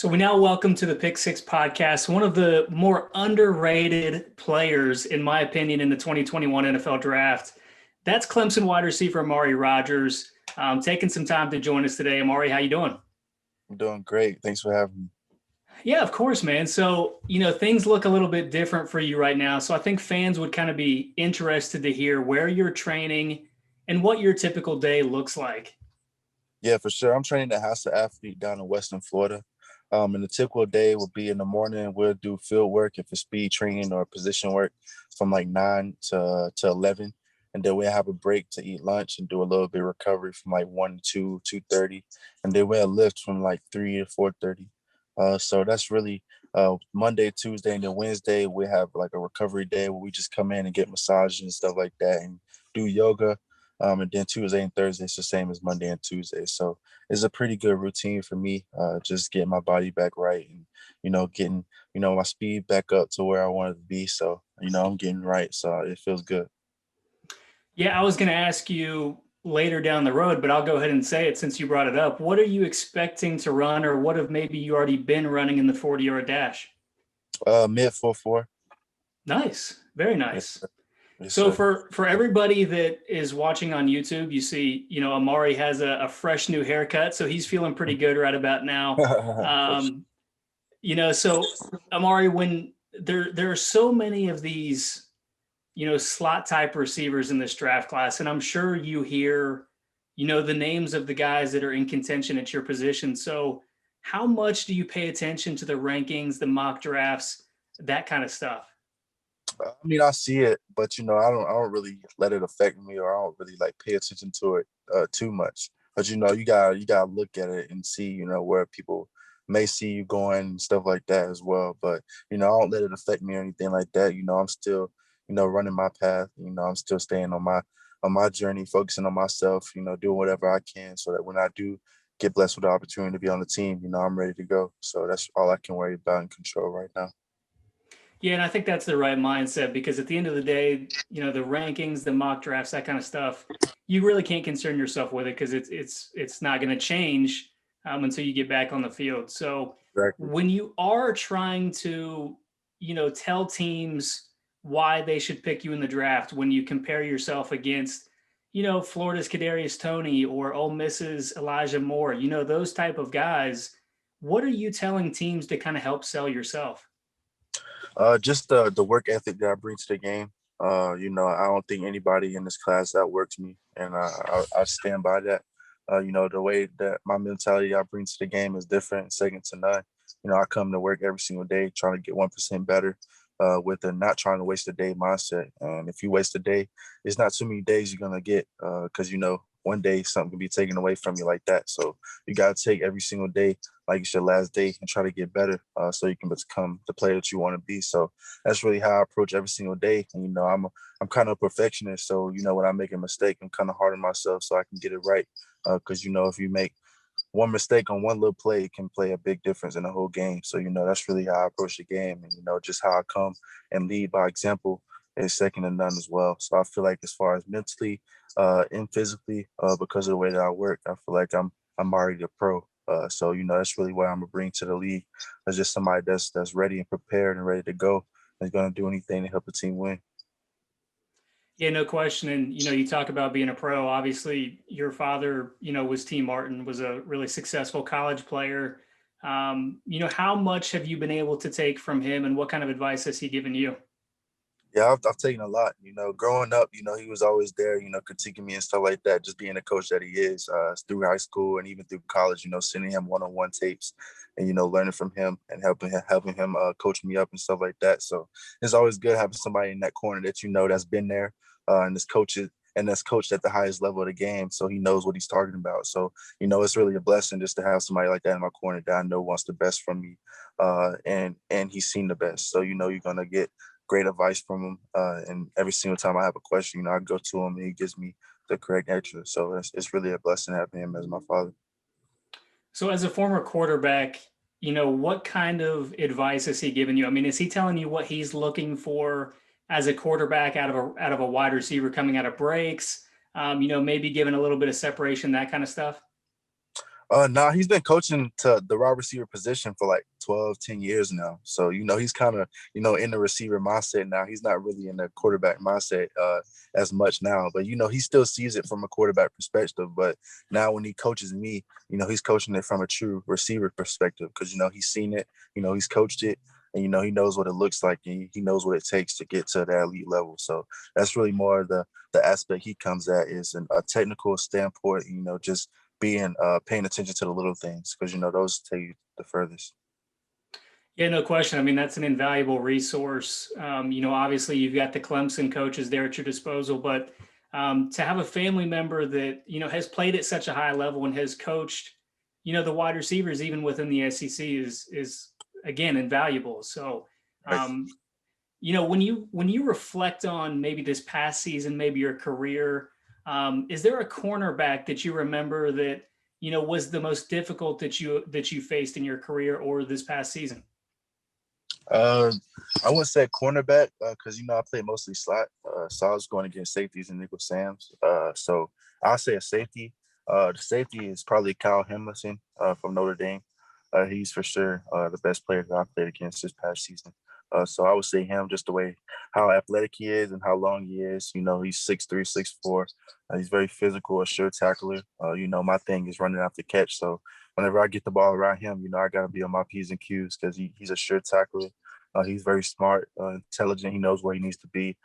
So we now welcome to the PickSix podcast one of the more underrated players, in my opinion, in the 2021 NFL Draft. That's Clemson wide receiver Amari Rodgers. Taking some time to join us today. Amari, how you doing? I'm doing great. Thanks for having me. Yeah, of course, man. So, things look a little bit different for you right now. So I think fans would kind of be interested to hear where you're training and what your typical day looks like. Yeah, for sure. I'm training at House of Athlete down in Western Florida. And the typical day will be in the morning. We'll do field work if it's speed training or position work from like 9 to 11. And then we'll have a break to eat lunch and do a little bit of recovery from like 1 to 2, 2:30. And then we'll lift from like 3 to 4:30. So that's really Monday, Tuesday, and then Wednesday we have like a recovery day where we just come in and get massages and stuff like that and do yoga. And then Tuesday and Thursday it's the same as Monday and Tuesday. So it's a pretty good routine for me, just getting my body back right and, getting, my speed back up to where I wanted to be. So, I'm getting right. So it feels good. Yeah, I was going to ask you later down the road, but I'll go ahead and say it since you brought it up. What are you expecting to run, or what have maybe you already been running in the 40-yard dash? Mid 4.4. Nice. Very Yes, nice. sir. Yes, So sir. for everybody that is watching on YouTube, you see, Amari has a fresh new haircut, so he's feeling pretty good right about now. For sure. Um, so Amari, when there are so many of these, slot type receivers in this draft class, and I'm sure you hear, the names of the guys that are in contention at your position. So how much do you pay attention to the rankings, the mock drafts, that kind of stuff? I mean, I see it, but I don't really let it affect me, or I don't really like pay attention to it too much. But you gotta look at it and see, where people may see you going and stuff like that as well. But I don't let it affect me or anything like that. I'm still, running my path. I'm still staying on my journey, focusing on myself. Doing whatever I can so that when I do get blessed with the opportunity to be on the team, I'm ready to go. So that's all I can worry about and control right now. Yeah, and I think that's the right mindset because at the end of the day, the rankings, the mock drafts, that kind of stuff, you really can't concern yourself with it because it's not going to change until you get back on the field. So Exactly. when you are trying to, tell teams why they should pick you in the draft, when you compare yourself against, Florida's Kadarius Toney or Ole Miss's Elijah Moore, those type of guys, what are you telling teams to kind of help sell yourself? Just the work ethic that I bring to the game. I don't think anybody in this class outworks me, and I stand by that. The way that my mentality I bring to the game is different, second to none. I come to work every single day trying to get 1% better, with a not trying to waste a day mindset. And if you waste a day, it's not too many days you're gonna get, because one day something can be taken away from you like that. So you gotta take every single day like it's your last day and try to get better, so you can become the player that you want to be. So that's really how I approach every single day. And I'm kind of a perfectionist, so when I make a mistake, I'm kind of hard on myself so I can get it right. Because if you make one mistake on one little play, it can play a big difference in the whole game. So that's really how I approach the game, and just how I come and lead by example is second to none as well. So I feel like as far as mentally, and physically, because of the way that I work, I feel like I'm already a pro. So that's really what I'm gonna bring to the league. As just somebody that's ready and prepared and ready to go. Is gonna do anything to help the team win. Yeah, no question. And you talk about being a pro. Obviously, your father, was T. Martin, was a really successful college player. How much have you been able to take from him, and what kind of advice has he given you? Yeah, I've taken a lot. Growing up, he was always there, critiquing me and stuff like that. Just being the coach that he is, through high school and even through college, sending him one-on-one tapes and learning from him and helping him coach me up and stuff like that. So it's always good having somebody in that corner that that's been there, and that's coached at the highest level of the game, so he knows what he's talking about. So it's really a blessing just to have somebody like that in my corner that I know wants the best from me, and he's seen the best. So you're gonna get great advice from him. And every single time I have a question, I go to him and he gives me the correct answer. So it's really a blessing having him as my father. So, as a former quarterback, what kind of advice has he given you? I mean, is he telling you what he's looking for as a quarterback out of a wide receiver coming out of breaks? Maybe giving a little bit of separation, that kind of stuff. No, he's been coaching to the wide receiver position for like 12, 10 years now. So, he's kind of, in the receiver mindset now. He's not really in the quarterback mindset as much now. But, he still sees it from a quarterback perspective. But now when he coaches me, he's coaching it from a true receiver perspective because, he's seen it, he's coached it. And, he knows what it looks like. And he knows what it takes to get to that elite level. So that's really more the aspect he comes at is a technical standpoint, just being paying attention to the little things because those take you the furthest. Yeah, no question. I mean, that's an invaluable resource. Obviously you've got the Clemson coaches there at your disposal, but to have a family member that, has played at such a high level and has coached, the wide receivers, even within the SEC is again, invaluable. So, Right. when you reflect on maybe this past season, maybe your career, is there a cornerback that you remember that, was the most difficult that you faced in your career or this past season? Uh, I wouldn't say cornerback because I played mostly slot, so I was going against safeties and nickel Sams. So I'll say a safety. The safety is probably Kyle Henderson from Notre Dame. He's for sure the best player that I played against this past season. So I would say him just the way how athletic he is and how long he is. He's 6'3", 6'4". He's very physical, a sure tackler. My thing is running after catch. So whenever I get the ball around him, I got to be on my P's and Q's because he's a sure tackler. He's very smart, intelligent. He knows where he needs to be.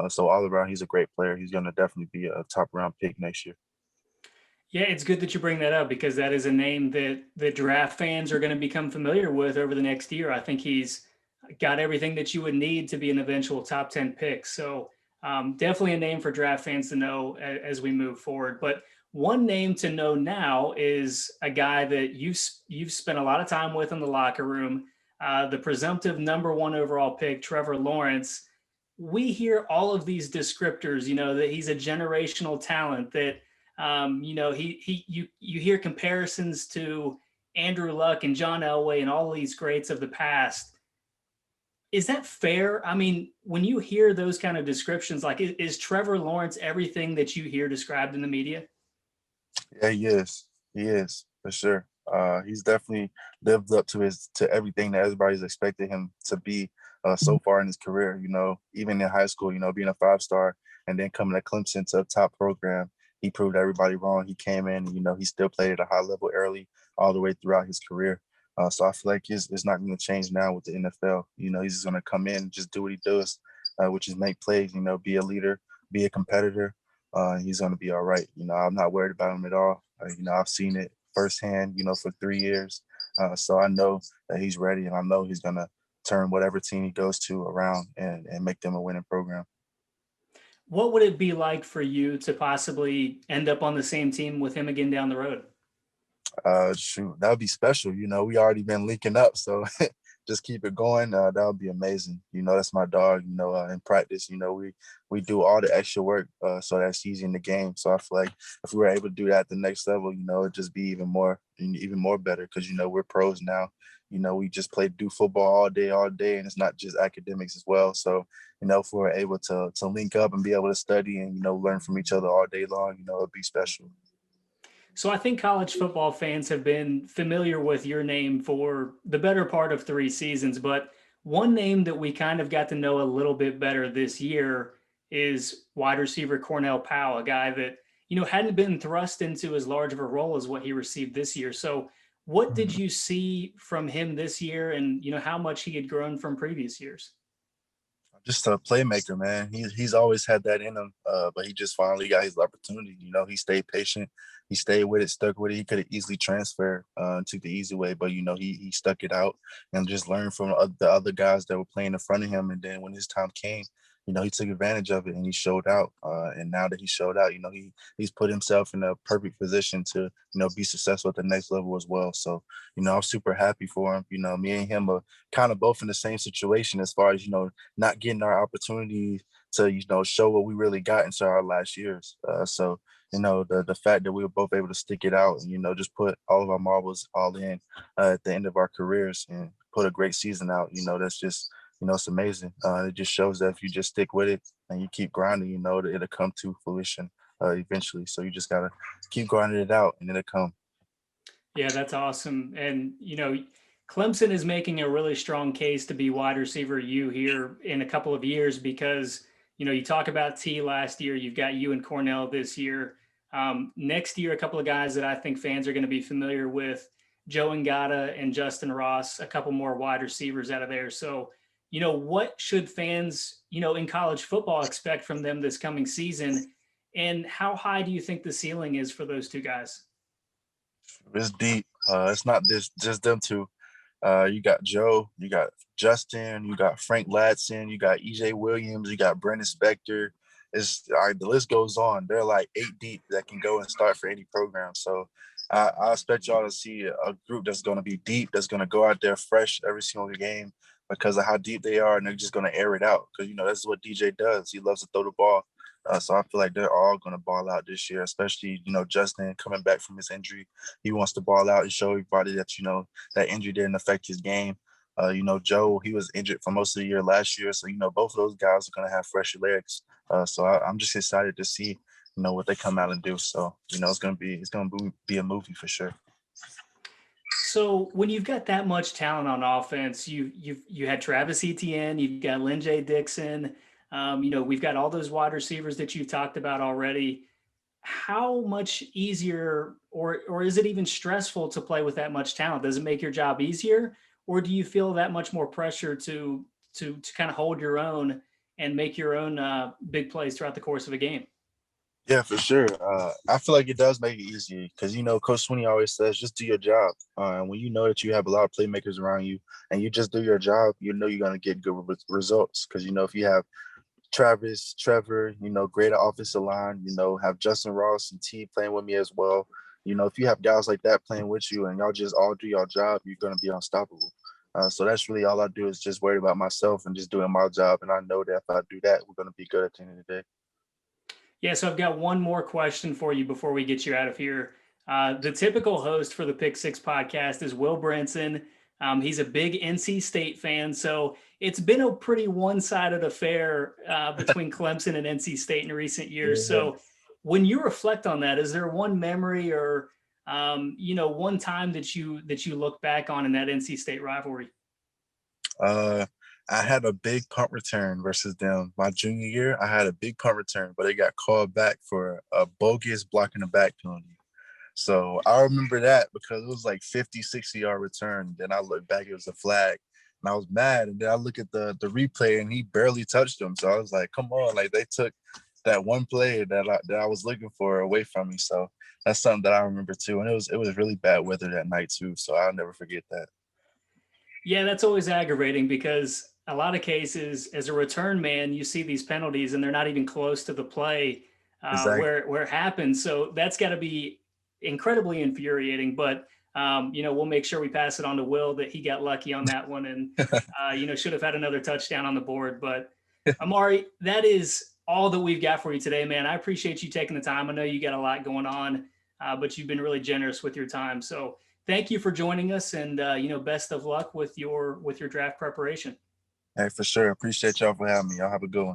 So all around, he's a great player. He's going to definitely be a top round pick next year. Yeah, it's good that you bring that up because that is a name that the draft fans are going to become familiar with over the next year. I think he's got everything that you would need to be an eventual top 10 pick. So definitely a name for draft fans to know as we move forward. But one name to know now is a guy that you've spent a lot of time with in the locker room, the presumptive number one overall pick, Trevor Lawrence. We hear all of these descriptors, that he's a generational talent, that you hear comparisons to Andrew Luck and John Elway and all these greats of the past. Is that fair? I mean, when you hear those kind of descriptions, like is Trevor Lawrence everything that you hear described in the media? Yeah, he is. He is for sure. He's definitely lived up to everything that everybody's expected him to be so far in his career. Even in high school, being a 5-star and then coming to Clemson to a top program, he proved everybody wrong. He came in, and, he still played at a high level early, all the way throughout his career. So I feel like it's not going to change now with the NFL. He's just going to come in and just do what he does, which is make plays. Be a leader, be a competitor. He's going to be all right. I'm not worried about him at all. I've seen it firsthand, for 3 years. So I know that he's ready, and I know he's going to turn whatever team he goes to around and make them a winning program. What would it be like for you to possibly end up on the same team with him again down the road? Shoot, that would be special. We already been linking up, so just keep it going. That would be amazing. That's my dog. In practice, we do all the extra work, so that's easy in the game. So I feel like if we were able to do that at the next level, it'd just be even more better because we're pros now. We just do football all day, and it's not just academics as well. So if we're able to link up and be able to study and learn from each other all day long, it'd be special. So I think college football fans have been familiar with your name for the better part of 3 seasons, but one name that we kind of got to know a little bit better this year is wide receiver Cornell Powell, a guy that, hadn't been thrust into as large of a role as what he received this year. So what did Mhm. you see from him this year and, how much he had grown from previous years? Just a playmaker, man. He's always had that in him, but he just finally got his opportunity. He stayed patient, he stayed with it, stuck with it. He could have easily transferred took the easy way, but he stuck it out and just learned from the other guys that were playing in front of him. And then when his time came, he took advantage of it and he showed out. And now that he showed out, he's put himself in a perfect position to be successful at the next level as well. So I'm super happy for him. Me and him are kind of both in the same situation as far as not getting our opportunity to show what we really got into our last years. So the fact that we were both able to stick it out and just put all of our marbles all in at the end of our careers and put a great season out. That's just it's amazing. It just shows that if you just stick with it and you keep grinding, it'll come to fruition eventually. So you just gotta keep grinding it out and it'll come. Yeah, that's awesome. And, Clemson is making a really strong case to be wide receiver you here in a couple of years because, you talk about T last year, you've got you and Cornell this year. Next year, a couple of guys that I think fans are going to be familiar with, Joe Ngata and Justin Ross, a couple more wide receivers out of there. So, what should fans, in college football expect from them this coming season? And how high do you think the ceiling is for those two guys? It's deep. It's not just them two. You got Joe, you got Justin, you got Frank Ladson, you got EJ Williams, you got Brendan Spector. It's all right, the list goes on. They're like 8 deep that can go and start for any program. So I expect y'all to see a group that's going to be deep, that's going to go out there fresh every single game because of how deep they are, and they're just going to air it out because that's what DJ does. He loves to throw the ball. So I feel like they're all going to ball out this year, especially Justin coming back from his injury. He wants to ball out and show everybody that that injury didn't affect his game. Joe, he was injured for most of the year last year. So, both of those guys are going to have fresh legs. I'm just excited to see, what they come out and do. So, it's going to be a movie for sure. So when you've got that much talent on offense, you had Travis Etienne, you've got Lynn J. Dixon, we've got all those wide receivers that you've talked about already. How much easier, or is it even stressful to play with that much talent? Does it make your job easier, or do you feel that much more pressure to kind of hold your own and make your own big plays throughout the course of a game? Yeah, for sure. I feel like it does make it easier because Coach Sweeney always says just do your job. And when you know that you have a lot of playmakers around you and you just do your job, you're gonna get good results. Because if you have Travis, Trevor, great offensive line, have Justin Ross and T playing with me as well. If you have guys like that playing with you and y'all just all do your job, you're gonna be unstoppable. So that's really all I do is just worry about myself and just doing my job. And I know that if I do that, we're gonna be good at the end of the day. Yeah, so I've got one more question for you before we get you out of here. The typical host for the Pick Six podcast is Will Brinson. He's a big NC State fan, so it's been a pretty one-sided affair between Clemson and NC State in recent years. Yeah. So, when you reflect on that, is there one memory or one time that you look back on in that NC State rivalry? Uh, I had a big punt return versus them my junior year. I had a big punt return, but it got called back for a bogus blocking the back penalty. So I remember that because it was like 50, 60-yard return. Then I looked back, it was a flag. And I was mad. And then I look at the replay and he barely touched him. So I was like, come on, like they took that one play that I was looking for away from me. So that's something that I remember too. And it was really bad weather that night too. So I'll never forget that. Yeah, that's always aggravating because a lot of cases, as a return man, you see these penalties and they're not even close to the play Exactly. where it happens. So that's got to be incredibly infuriating. But we'll make sure we pass it on to Will that he got lucky on that one and should have had another touchdown on the board. But Amari, that is all that we've got for you today, man. I appreciate you taking the time. I know you got a lot going on, but you've been really generous with your time. So thank you for joining us, and best of luck with your draft preparation. Hey, for sure. Appreciate y'all for having me. Y'all have a good one.